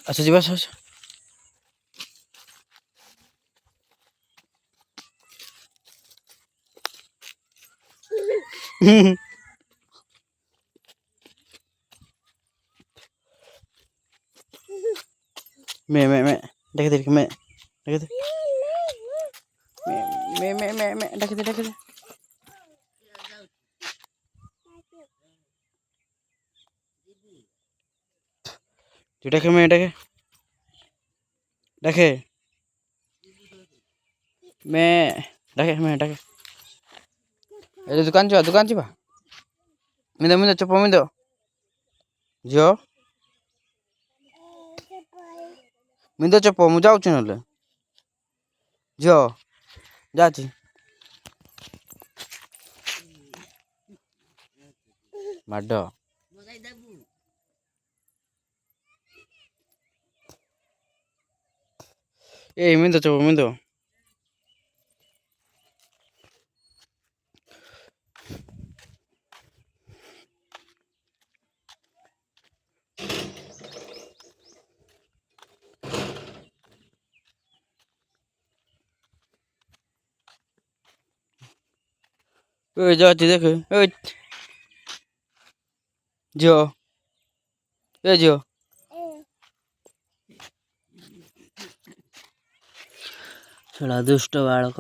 अच्छा जी बस बस मैं देख देख मैं देख देख मैं देख देख देख तू देख मैं देख देख मैं देख ए दुकान जा मिंदो चप्पल मिंदो जो मिंदो चप्पल मु जाऊँ ना जो जाची माड ए मिंदो चप्पल मिंदो ए जाची देख ए जो ए जो थोड़ा दुष्ट बालक